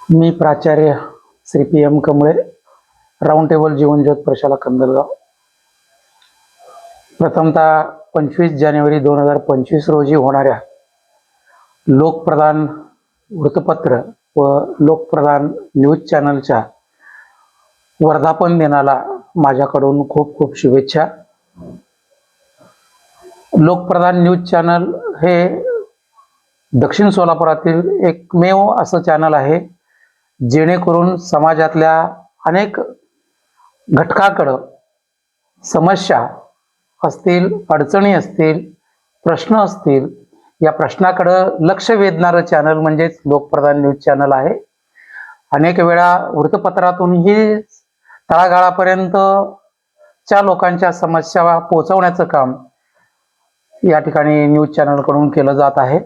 मी प्राचार्य Shri PM कमळे, round table जीवनज्योत प्रशाला कंदलगाव. प्रथमतः 25 जानेवारी 2025 रोजी होणाऱ्या लोकप्रधान वृत्तपत्र व लोकप्रधान न्यूज चॅनलच्या वर्धापन दिनाला माझ्याकडून खूप खूप शुभेच्छा. लोकप्रधान न्यूज चॅनल हे दक्षिण सोलापुरातील एकमेव असं चॅनल आहे जेणेकरून समाजातल्या अनेक घटकाकडं समस्या असतील, अडचणी असतील, प्रश्न असतील, या प्रश्नाकडं लक्ष वेधणारं चॅनल म्हणजेच लोकप्रधान न्यूज चॅनल आहे. अनेक वेळा वृत्तपत्रातूनही तळागाळापर्यंतच्या लोकांच्या समस्या पोहोचवण्याचं काम या ठिकाणी न्यूज चॅनलकडून केलं जात आहे.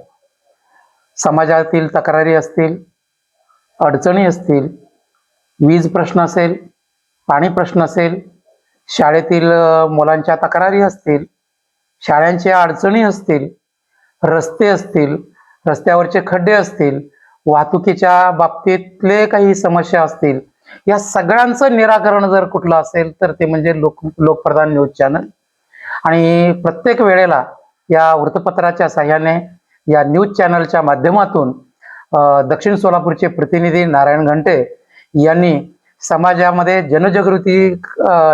समाजातील तक्रारी असतील, अडचणी असतील, वीज प्रश्न असेल, पाणी प्रश्न असेल, शाळेतील मुलांच्या तक्रारी असतील, शाळांच्या अडचणी असतील, रस्ते असतील, रस्त्यावरचे खड्डे असतील, वाहतुकीच्या बाबतीतले काही समस्या असतील, या सगळ्यांचं निराकरण जर कुठलं असेल तर ते म्हणजे लोकप्रधान न्यूज चॅनल. आणि प्रत्येक वेळेला या वृत्तपत्राच्या साहाय्याने या न्यूज चॅनलच्या माध्यमातून दक्षिण सोलापूरचे प्रतिनिधी नारायण घंटे यांनी समाजामध्ये जनजागृती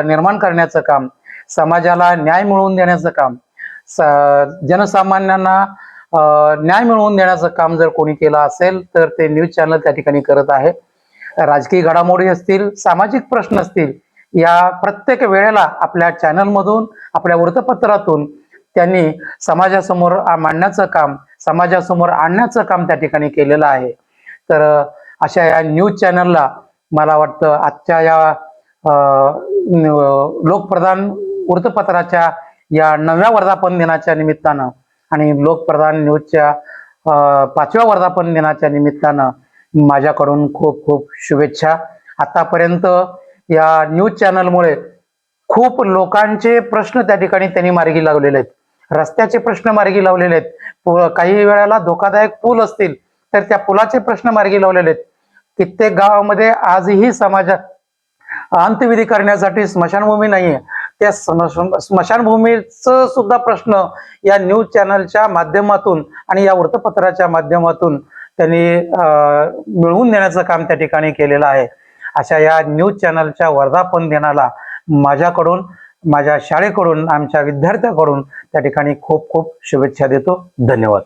निर्माण करण्याचं काम, समाजाला न्याय मिळवून देण्याचं काम, जनसामान्यांना न्याय मिळवून देण्याचं काम जर कोणी केलं असेल तर ते न्यूज चॅनल त्या ठिकाणी करत आहे. राजकीय घडामोडी असतील, सामाजिक प्रश्न असतील, या प्रत्येक वेळेला आपल्या चॅनलमधून, आपल्या वृत्तपत्रातून त्यांनी समाजासमोर मांडण्याचं काम, समाजासमोर आणण्याचं काम त्या ठिकाणी केलेलं आहे. तर अशा या न्यूज चॅनलला मला वाटतं आजच्या या लोकप्रधान वृत्तपत्राच्या या 9व्या वर्धापन दिनाच्या निमित्तानं आणि लोकप्रधान न्यूजच्या 5व्या वर्धापन दिनाच्या निमित्तानं माझ्याकडून खूप खूप शुभेच्छा. आतापर्यंत या न्यूज चॅनलमुळे खूप लोकांचे प्रश्न त्या ठिकाणी त्यांनी मार्गी लावलेले आहेत. रस्त्याचे प्रश्न मार्गी लावलेले आहेत. काही वेळेला धोकादायक पूल असतील तर त्या पुलाचे प्रश्न मार्गी लावलेले आहेत. कित्येक गावामध्ये आजही समाजात अंत्यविधी करण्यासाठी स्मशानभूमी नाहीये. त्या स्मशानभूमीचं सुद्धा प्रश्न या न्यूज चॅनलच्या माध्यमातून आणि या वृत्तपत्राच्या माध्यमातून त्यांनी मिळवून देण्याचं काम त्या ठिकाणी केलेलं आहे. अशा या न्यूज चॅनलच्या वर्धापन दिनाला माझ्याकडून, माझ्या शाळेकडून, आमच्या विद्यार्थ्याकडून त्या ठिकाणी खूप खूप शुभेच्छा देतो. धन्यवाद.